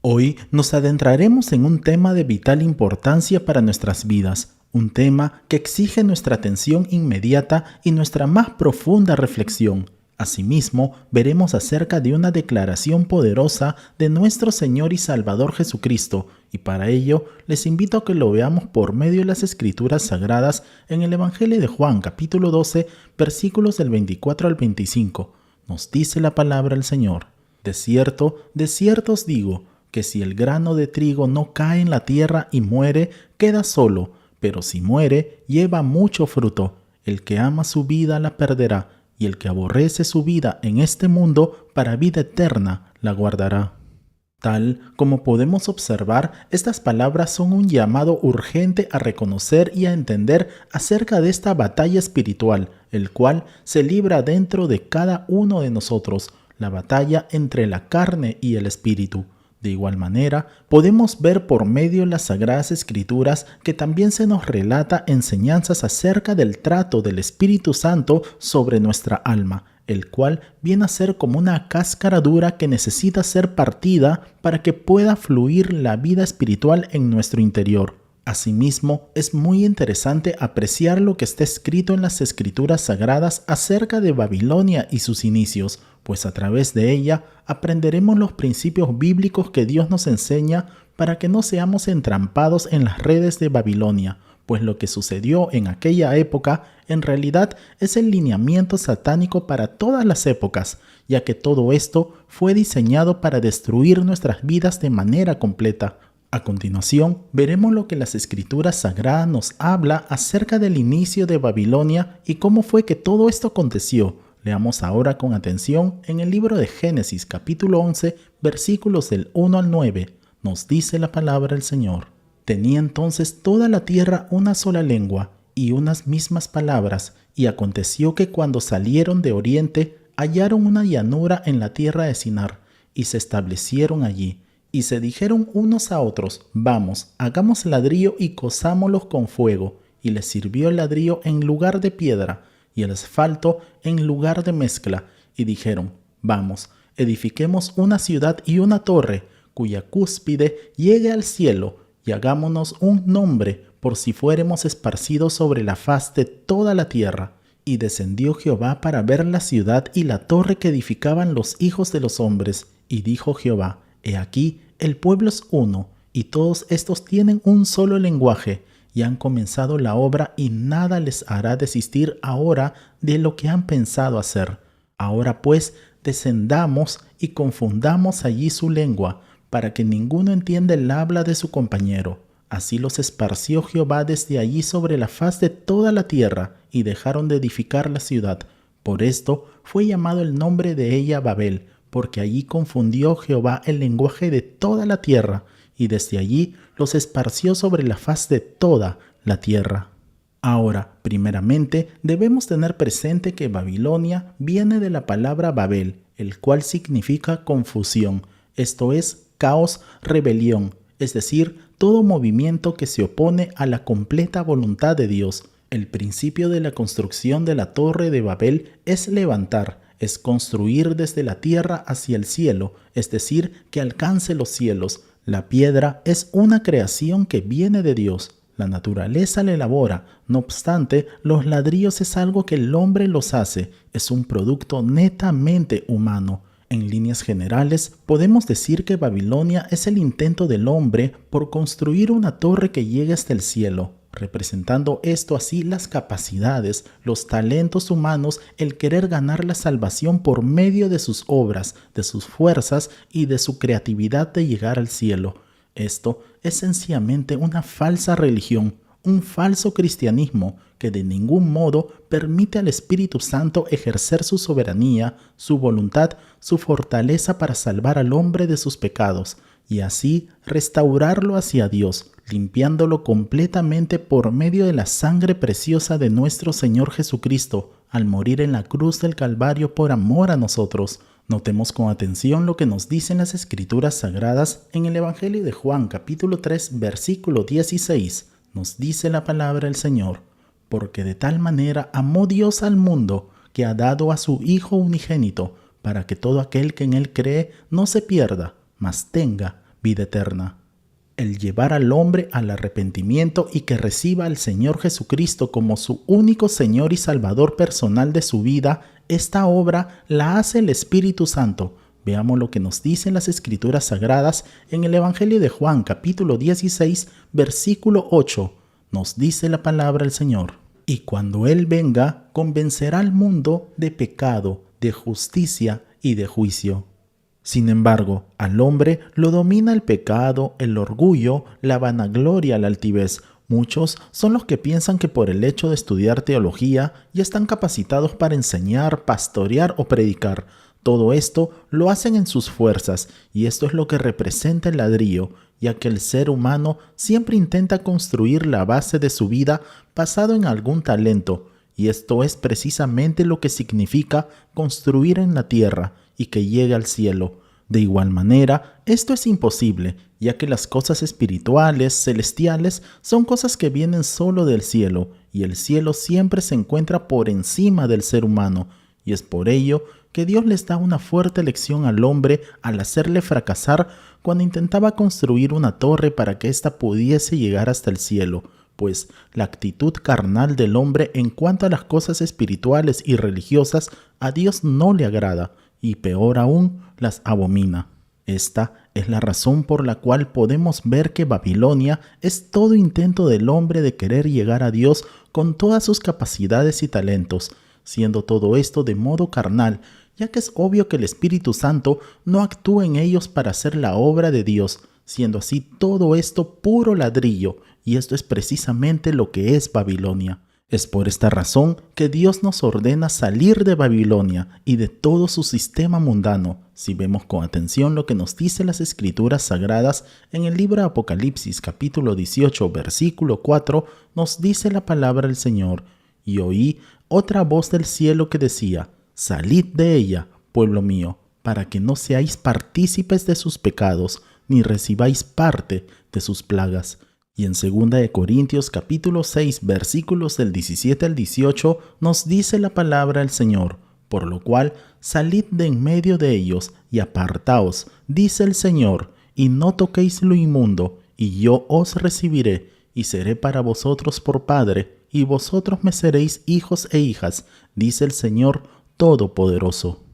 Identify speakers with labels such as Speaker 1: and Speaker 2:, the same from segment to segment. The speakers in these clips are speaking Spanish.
Speaker 1: Hoy nos adentraremos en un tema de vital importancia para nuestras vidas, un tema que exige nuestra atención inmediata y nuestra más profunda reflexión. Asimismo, veremos acerca de una declaración poderosa de nuestro Señor y Salvador Jesucristo, y para ello les invito a que lo veamos por medio de las Escrituras Sagradas en el Evangelio de Juan, capítulo 12, versículos del 24 al 25. Nos dice la palabra del Señor: de cierto os digo, que si el grano de trigo no cae en la tierra y muere, queda solo, pero si muere, lleva mucho fruto. El que ama su vida la perderá, y el que aborrece su vida en este mundo, para vida eterna la guardará. Tal como podemos observar, estas palabras son un llamado urgente a reconocer y a entender acerca de esta batalla espiritual, el cual se libra dentro de cada uno de nosotros, la batalla entre la carne y el espíritu. De igual manera, podemos ver por medio de las Sagradas Escrituras que también se nos relata enseñanzas acerca del trato del Espíritu Santo sobre nuestra alma, el cual viene a ser como una cáscara dura que necesita ser partida para que pueda fluir la vida espiritual en nuestro interior. Asimismo, es muy interesante apreciar lo que está escrito en las Escrituras Sagradas acerca de Babilonia y sus inicios, pues a través de ella aprenderemos los principios bíblicos que Dios nos enseña para que no seamos entrampados en las redes de Babilonia, pues lo que sucedió en aquella época en realidad es el lineamiento satánico para todas las épocas, ya que todo esto fue diseñado para destruir nuestras vidas de manera completa. A continuación, veremos lo que las Escrituras Sagradas nos habla acerca del inicio de Babilonia y cómo fue que todo esto aconteció. Leamos ahora con atención en el libro de Génesis, capítulo 11, versículos del 1 al 9. Nos dice la palabra del Señor: tenía entonces toda la tierra una sola lengua y unas mismas palabras, y aconteció que cuando salieron de oriente, hallaron una llanura en la tierra de Sinar, y se establecieron allí. Y se dijeron unos a otros: vamos, hagamos ladrillo y cozámoslos con fuego. Y les sirvió el ladrillo en lugar de piedra, y el asfalto en lugar de mezcla. Y dijeron: vamos, edifiquemos una ciudad y una torre, cuya cúspide llegue al cielo, y hagámonos un nombre, por si fuéremos esparcidos sobre la faz de toda la tierra. Y descendió Jehová para ver la ciudad y la torre que edificaban los hijos de los hombres. Y dijo Jehová: he aquí, el pueblo es uno, y todos estos tienen un solo lenguaje, y han comenzado la obra, y nada les hará desistir ahora de lo que han pensado hacer. Ahora pues, descendamos y confundamos allí su lengua, para que ninguno entienda el habla de su compañero. Así los esparció Jehová desde allí sobre la faz de toda la tierra, y dejaron de edificar la ciudad. Por esto fue llamado el nombre de ella Babel, porque allí confundió Jehová el lenguaje de toda la tierra, y desde allí los esparció sobre la faz de toda la tierra. Ahora, primeramente, debemos tener presente que Babilonia viene de la palabra Babel, el cual significa confusión, esto es, caos, rebelión, es decir, todo movimiento que se opone a la completa voluntad de Dios. El principio de la construcción de la Torre de Babel es levantar, es construir desde la tierra hacia el cielo, es decir, que alcance los cielos. La piedra es una creación que viene de Dios. La naturaleza la elabora, no obstante, los ladrillos es algo que el hombre los hace, es un producto netamente humano. En líneas generales, podemos decir que Babilonia es el intento del hombre por construir una torre que llegue hasta el cielo, representando esto así las capacidades, los talentos humanos, el querer ganar la salvación por medio de sus obras, de sus fuerzas y de su creatividad de llegar al cielo. Esto es sencillamente una falsa religión, un falso cristianismo que de ningún modo permite al Espíritu Santo ejercer su soberanía, su voluntad, su fortaleza para salvar al hombre de sus pecados y así restaurarlo hacia Dios, limpiándolo completamente por medio de la sangre preciosa de nuestro Señor Jesucristo, al morir en la cruz del Calvario por amor a nosotros. Notemos con atención lo que nos dicen las Escrituras Sagradas en el Evangelio de Juan, capítulo 3, versículo 16. Nos dice la palabra del Señor: porque de tal manera amó Dios al mundo, que ha dado a su Hijo unigénito, para que todo aquel que en él cree no se pierda, mas tenga vida eterna. El llevar al hombre al arrepentimiento y que reciba al Señor Jesucristo como su único Señor y Salvador personal de su vida, esta obra la hace el Espíritu Santo. Veamos lo que nos dicen las Escrituras Sagradas en el Evangelio de Juan, capítulo 16, versículo 8. Nos dice la palabra del Señor: y cuando Él venga, convencerá al mundo de pecado, de justicia y de juicio. Sin embargo, al hombre lo domina el pecado, el orgullo, la vanagloria, la altivez. Muchos son los que piensan que por el hecho de estudiar teología ya están capacitados para enseñar, pastorear o predicar. Todo esto lo hacen en sus fuerzas, y esto es lo que representa el ladrillo, ya que el ser humano siempre intenta construir la base de su vida basado en algún talento, y esto es precisamente lo que significa construir en la tierra y que llegue al cielo. De igual manera, esto es imposible, ya que las cosas espirituales, celestiales, son cosas que vienen solo del cielo, y el cielo siempre se encuentra por encima del ser humano, y es por ello que Dios les da una fuerte lección al hombre al hacerle fracasar cuando intentaba construir una torre para que ésta pudiese llegar hasta el cielo, pues la actitud carnal del hombre en cuanto a las cosas espirituales y religiosas a Dios no le agrada, y peor aún, las abomina. Esta es la razón por la cual podemos ver que Babilonia es todo intento del hombre de querer llegar a Dios con todas sus capacidades y talentos, siendo todo esto de modo carnal, ya que es obvio que el Espíritu Santo no actúa en ellos para hacer la obra de Dios, siendo así todo esto puro ladrillo, y esto es precisamente lo que es Babilonia. Es por esta razón que Dios nos ordena salir de Babilonia y de todo su sistema mundano. Si vemos con atención lo que nos dice las Escrituras Sagradas en el libro de Apocalipsis capítulo 18 versículo 4, nos dice la palabra del Señor: y oí otra voz del cielo que decía: salid de ella, pueblo mío, para que no seáis partícipes de sus pecados, ni recibáis parte de sus plagas. Y en 2 de Corintios capítulo 6 versículos del 17 al 18 nos dice la palabra del Señor: por lo cual salid de en medio de ellos y apartaos, dice el Señor, y no toquéis lo inmundo, y yo os recibiré, y seré para vosotros por Padre, y vosotros me seréis hijos e hijas, dice el Señor Todopoderoso.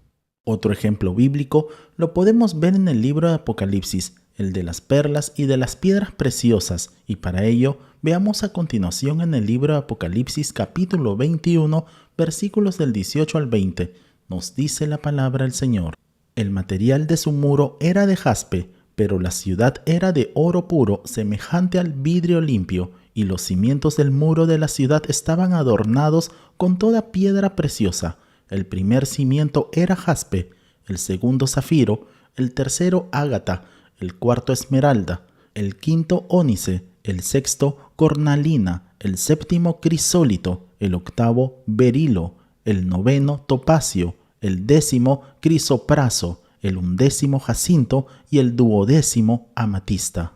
Speaker 1: Otro ejemplo bíblico lo podemos ver en el libro de Apocalipsis, el de las perlas y de las piedras preciosas, y para ello veamos a continuación en el libro de Apocalipsis capítulo 21, versículos del 18 al 20, nos dice la palabra del Señor: el material de su muro era de jaspe, pero la ciudad era de oro puro, semejante al vidrio limpio, y los cimientos del muro de la ciudad estaban adornados con toda piedra preciosa. El primer cimiento era jaspe, el segundo zafiro, el tercero ágata, el cuarto esmeralda, el quinto ónice, el sexto cornalina, el séptimo crisólito, el octavo berilo, el noveno topacio, el décimo crisopraso, el undécimo jacinto y el duodécimo amatista.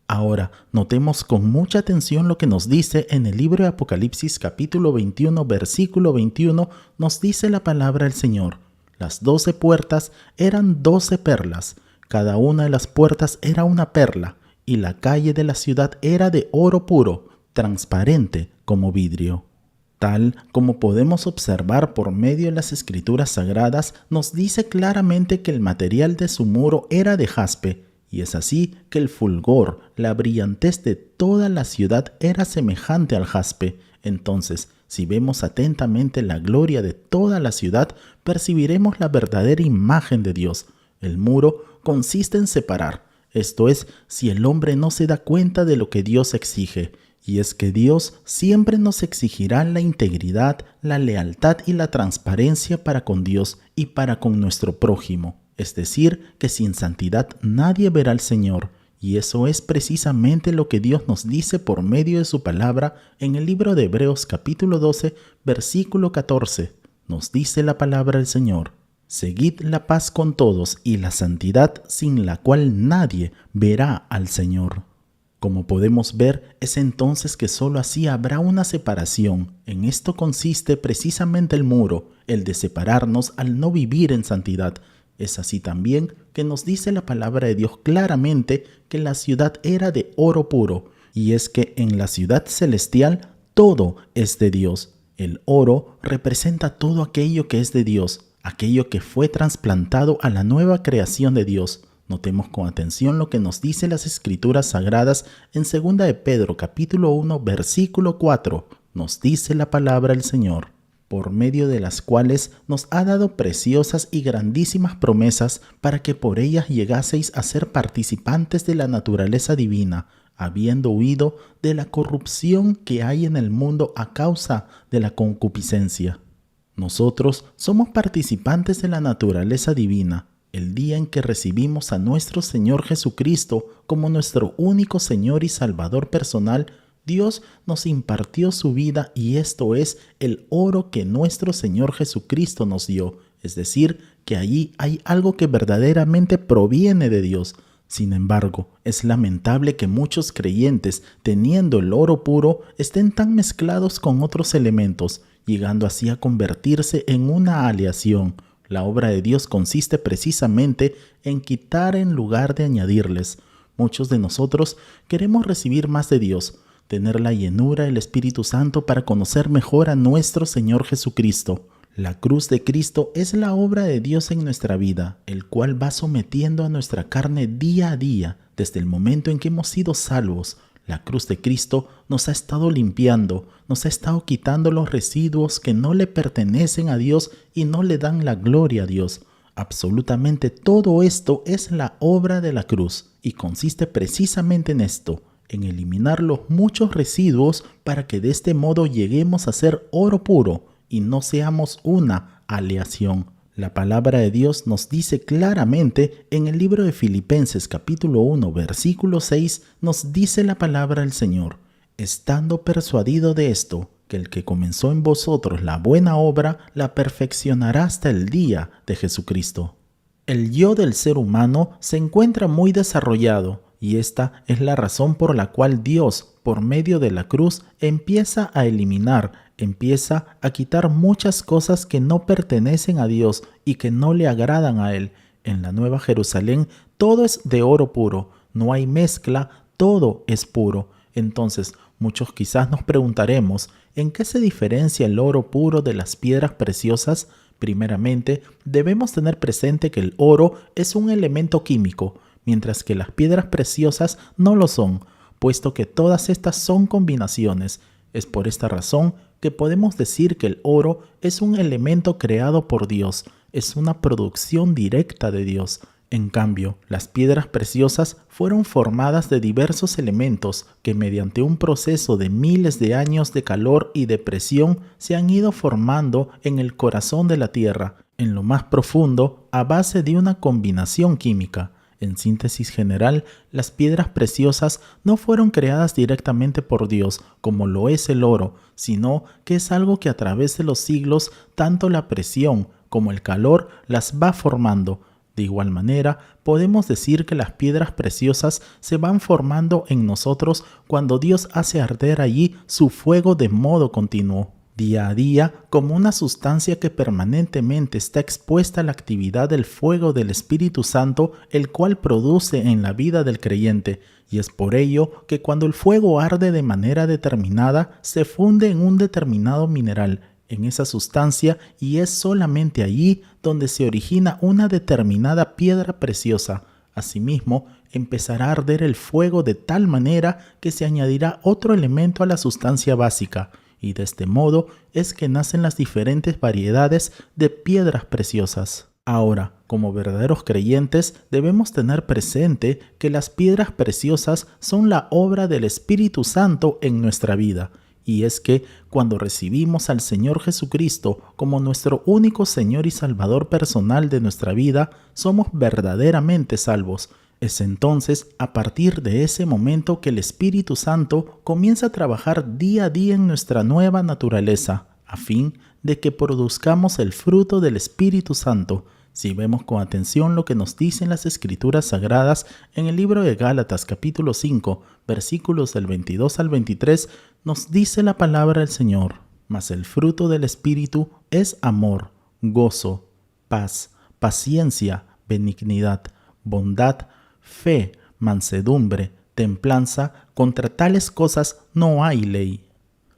Speaker 1: Ahora, notemos con mucha atención lo que nos dice en el libro de Apocalipsis capítulo 21, versículo 21, nos dice la palabra del Señor: las 12 puertas eran 12 perlas, cada una de las puertas era una perla, y la calle de la ciudad era de oro puro, transparente como vidrio. Tal como podemos observar por medio de las Escrituras Sagradas, nos dice claramente que el material de su muro era de jaspe, y es así que el fulgor, la brillantez de toda la ciudad era semejante al jaspe. Entonces, si vemos atentamente la gloria de toda la ciudad, percibiremos la verdadera imagen de Dios. El muro consiste en separar, esto es, si el hombre no se da cuenta de lo que Dios exige, y es que Dios siempre nos exigirá la integridad, la lealtad y la transparencia para con Dios y para con nuestro prójimo. Es decir, que sin santidad nadie verá al Señor, y eso es precisamente lo que Dios nos dice por medio de su palabra en el libro de Hebreos capítulo 12, versículo 14. Nos dice la palabra del Señor: seguid la paz con todos y la santidad, sin la cual nadie verá al Señor. Como podemos ver, es entonces que sólo así habrá una separación. En esto consiste precisamente el muro, el de separarnos al no vivir en santidad. Es así también que nos dice la palabra de Dios claramente que la ciudad era de oro puro, y es que en la ciudad celestial todo es de Dios. El oro representa todo aquello que es de Dios, aquello que fue trasplantado a la nueva creación de Dios. Notemos con atención lo que nos dice las Escrituras Sagradas en 2 de Pedro capítulo 1 versículo 4. Nos dice la palabra del Señor, por medio de las cuales nos ha dado preciosas y grandísimas promesas para que por ellas llegaseis a ser participantes de la naturaleza divina, habiendo huido de la corrupción que hay en el mundo a causa de la concupiscencia. Nosotros somos participantes de la naturaleza divina el día en que recibimos a nuestro Señor Jesucristo como nuestro único Señor y Salvador personal. Dios nos impartió su vida y esto es el oro que nuestro Señor Jesucristo nos dio. Es decir, que allí hay algo que verdaderamente proviene de Dios. Sin embargo, es lamentable que muchos creyentes, teniendo el oro puro, estén tan mezclados con otros elementos, llegando así a convertirse en una aleación. La obra de Dios consiste precisamente en quitar en lugar de añadirles. Muchos de nosotros queremos recibir más de Dios, tener la llenura del Espíritu Santo para conocer mejor a nuestro Señor Jesucristo. La cruz de Cristo es la obra de Dios en nuestra vida, el cual va sometiendo a nuestra carne día a día, desde el momento en que hemos sido salvos. La cruz de Cristo nos ha estado limpiando, nos ha estado quitando los residuos que no le pertenecen a Dios y no le dan la gloria a Dios. Absolutamente todo esto es la obra de la cruz y consiste precisamente en esto, en eliminar los muchos residuos para que de este modo lleguemos a ser oro puro y no seamos una aleación. La palabra de Dios nos dice claramente en el libro de Filipenses capítulo 1 versículo 6, nos dice la palabra del Señor, estando persuadido de esto, que el que comenzó en vosotros la buena obra, la perfeccionará hasta el día de Jesucristo. El yo del ser humano se encuentra muy desarrollado y esta es la razón por la cual Dios, por medio de la cruz, empieza a eliminar, empieza a quitar muchas cosas que no pertenecen a Dios y que no le agradan a Él. En la Nueva Jerusalén todo es de oro puro, no hay mezcla, todo es puro. Entonces, muchos quizás nos preguntaremos, ¿en qué se diferencia el oro puro de las piedras preciosas? Primeramente, debemos tener presente que el oro es un elemento químico, mientras que las piedras preciosas no lo son, puesto que todas estas son combinaciones. Es por esta razón que podemos decir que el oro es un elemento creado por Dios, es una producción directa de Dios. En cambio, las piedras preciosas fueron formadas de diversos elementos que mediante un proceso de miles de años de calor y de presión se han ido formando en el corazón de la tierra, en lo más profundo, a base de una combinación química. En síntesis general, las piedras preciosas no fueron creadas directamente por Dios, como lo es el oro, sino que es algo que a través de los siglos, tanto la presión como el calor las va formando. De igual manera, podemos decir que las piedras preciosas se van formando en nosotros cuando Dios hace arder allí su fuego de modo continuo, día a día, como una sustancia que permanentemente está expuesta a la actividad del fuego del Espíritu Santo, el cual produce en la vida del creyente. Y es por ello que cuando el fuego arde de manera determinada, se funde en un determinado mineral, en esa sustancia, y es solamente allí donde se origina una determinada piedra preciosa. Asimismo, empezará a arder el fuego de tal manera que se añadirá otro elemento a la sustancia básica, y de este modo es que nacen las diferentes variedades de piedras preciosas. Ahora, como verdaderos creyentes, debemos tener presente que las piedras preciosas son la obra del Espíritu Santo en nuestra vida. Y es que cuando recibimos al Señor Jesucristo como nuestro único Señor y Salvador personal de nuestra vida, somos verdaderamente salvos. Es entonces a partir de ese momento que el Espíritu Santo comienza a trabajar día a día en nuestra nueva naturaleza, a fin de que produzcamos el fruto del Espíritu Santo. Si vemos con atención lo que nos dicen las Escrituras Sagradas en el libro de Gálatas capítulo 5, versículos del 22 al 23, nos dice la palabra del Señor: mas el fruto del Espíritu es amor, gozo, paz, paciencia, benignidad, bondad, fe, mansedumbre, templanza. Contra tales cosas no hay ley.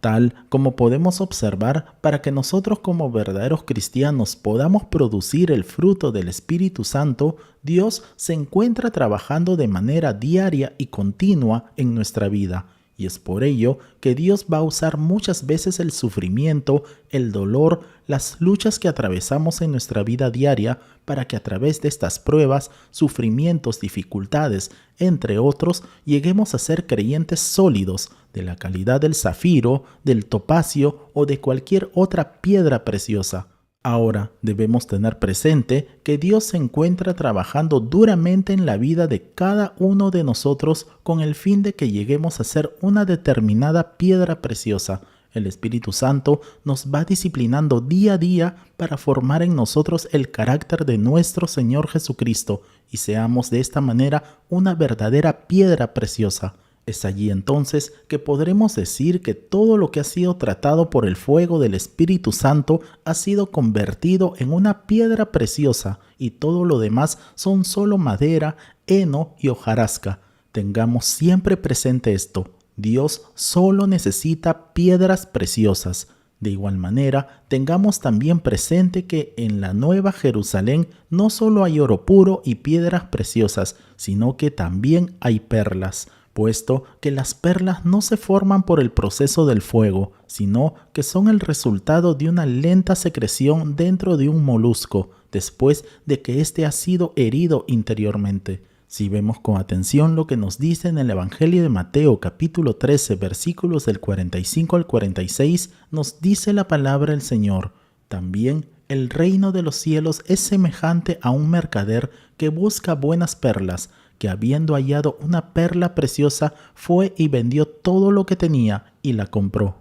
Speaker 1: Tal como podemos observar, para que nosotros como verdaderos cristianos podamos producir el fruto del Espíritu Santo, Dios se encuentra trabajando de manera diaria y continua en nuestra vida. Y es por ello que Dios va a usar muchas veces el sufrimiento, el dolor, las luchas que atravesamos en nuestra vida diaria para que a través de estas pruebas, sufrimientos, dificultades, entre otros, lleguemos a ser creyentes sólidos de la calidad del zafiro, del topacio o de cualquier otra piedra preciosa. Ahora debemos tener presente que Dios se encuentra trabajando duramente en la vida de cada uno de nosotros con el fin de que lleguemos a ser una determinada piedra preciosa. El Espíritu Santo nos va disciplinando día a día para formar en nosotros el carácter de nuestro Señor Jesucristo y seamos de esta manera una verdadera piedra preciosa. Es allí entonces que podremos decir que todo lo que ha sido tratado por el fuego del Espíritu Santo ha sido convertido en una piedra preciosa y todo lo demás son solo madera, heno y hojarasca. Tengamos siempre presente esto. Dios solo necesita piedras preciosas. De igual manera, tengamos también presente que en la Nueva Jerusalén no solo hay oro puro y piedras preciosas, sino que también hay perlas, puesto que las perlas no se forman por el proceso del fuego, sino que son el resultado de una lenta secreción dentro de un molusco, después de que éste ha sido herido interiormente. Si vemos con atención lo que nos dice en el Evangelio de Mateo capítulo 13 versículos del 45 al 46, nos dice la palabra del Señor: también el reino de los cielos es semejante a un mercader que busca buenas perlas, que habiendo hallado una perla preciosa, fue y vendió todo lo que tenía y la compró.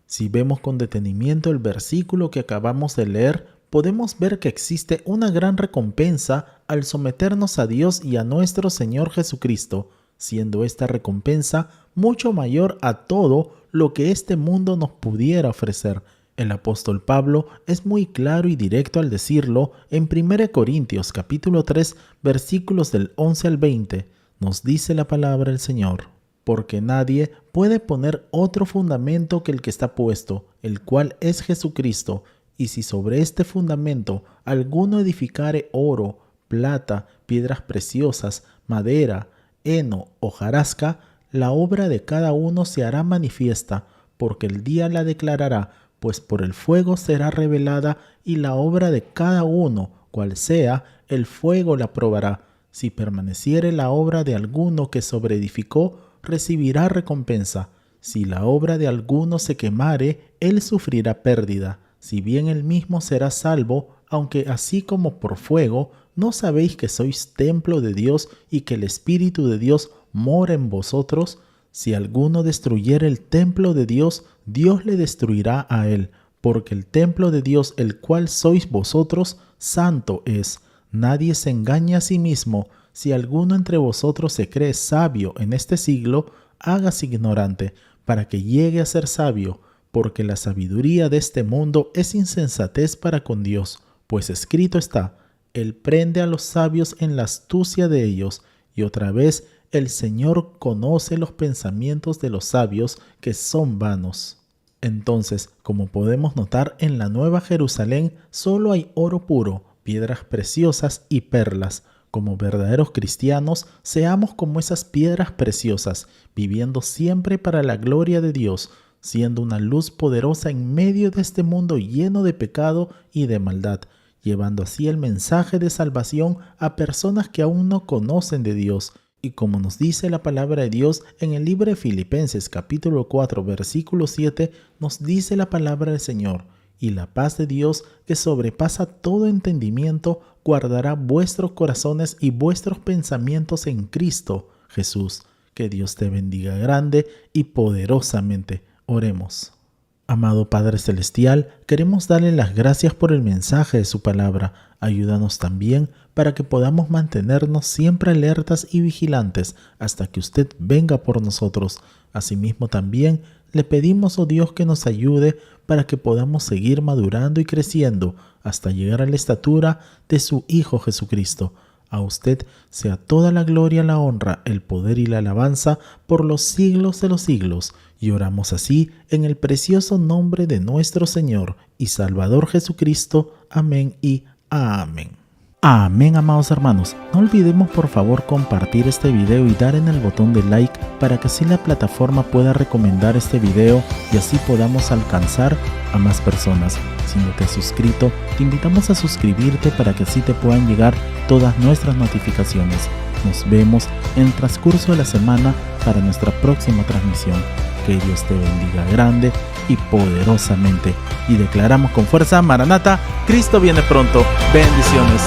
Speaker 1: Si vemos con detenimiento el versículo que acabamos de leer, podemos ver que existe una gran recompensa al someternos a Dios y a nuestro Señor Jesucristo, siendo esta recompensa mucho mayor a todo lo que este mundo nos pudiera ofrecer. El apóstol Pablo es muy claro y directo al decirlo en 1 Corintios capítulo 3 versículos del 11 al 20. Nos dice la palabra del Señor: porque nadie puede poner otro fundamento que el que está puesto, el cual es Jesucristo. Y si sobre este fundamento alguno edificare oro, plata, piedras preciosas, madera, heno, hojarasca, la obra de cada uno se hará manifiesta, porque el día la declarará, pues por el fuego será revelada, y la obra de cada uno, cual sea, el fuego la probará. Si permaneciere la obra de alguno que sobreedificó, recibirá recompensa. Si la obra de alguno se quemare, él sufrirá pérdida. Si bien él mismo será salvo, aunque así como por fuego, ¿no sabéis que sois templo de Dios y que el Espíritu de Dios mora en vosotros? Si alguno destruyere el templo de Dios, Dios le destruirá a él, porque el templo de Dios, el cual sois vosotros, santo es. Nadie se engaña a sí mismo. Si alguno entre vosotros se cree sabio en este siglo, hágase ignorante, para que llegue a ser sabio, porque la sabiduría de este mundo es insensatez para con Dios, pues escrito está: Él prende a los sabios en la astucia de ellos. Y otra vez, el Señor conoce los pensamientos de los sabios, que son vanos. Entonces, como podemos notar, en la Nueva Jerusalén solo hay oro puro, piedras preciosas y perlas. Como verdaderos cristianos, seamos como esas piedras preciosas, viviendo siempre para la gloria de Dios, siendo una luz poderosa en medio de este mundo lleno de pecado y de maldad, llevando así el mensaje de salvación a personas que aún no conocen de Dios. Y como nos dice la palabra de Dios en el libro de Filipenses capítulo 4 versículo 7, nos dice la palabra del Señor: y la paz de Dios, que sobrepasa todo entendimiento, guardará vuestros corazones y vuestros pensamientos en Cristo Jesús. Que Dios te bendiga grande y poderosamente. Oremos. Amado Padre Celestial, queremos darle las gracias por el mensaje de su palabra. Ayúdanos también para que podamos mantenernos siempre alertas y vigilantes hasta que usted venga por nosotros. Asimismo también le pedimos, oh Dios, que nos ayude para que podamos seguir madurando y creciendo hasta llegar a la estatura de su Hijo Jesucristo. A usted sea toda la gloria, la honra, el poder y la alabanza por los siglos de los siglos. Y oramos así en el precioso nombre de nuestro Señor y Salvador Jesucristo. Amén y amén. Amén, amados hermanos. No olvidemos por favor compartir este video y dar en el botón de like para que así la plataforma pueda recomendar este video y así podamos alcanzar a más personas. Si no te has suscrito, te invitamos a suscribirte para que así te puedan llegar todas nuestras notificaciones. Nos vemos en el transcurso de la semana para nuestra próxima transmisión. Que Dios te bendiga grande y poderosamente. Y declaramos con fuerza: Maranata, Cristo viene pronto. Bendiciones.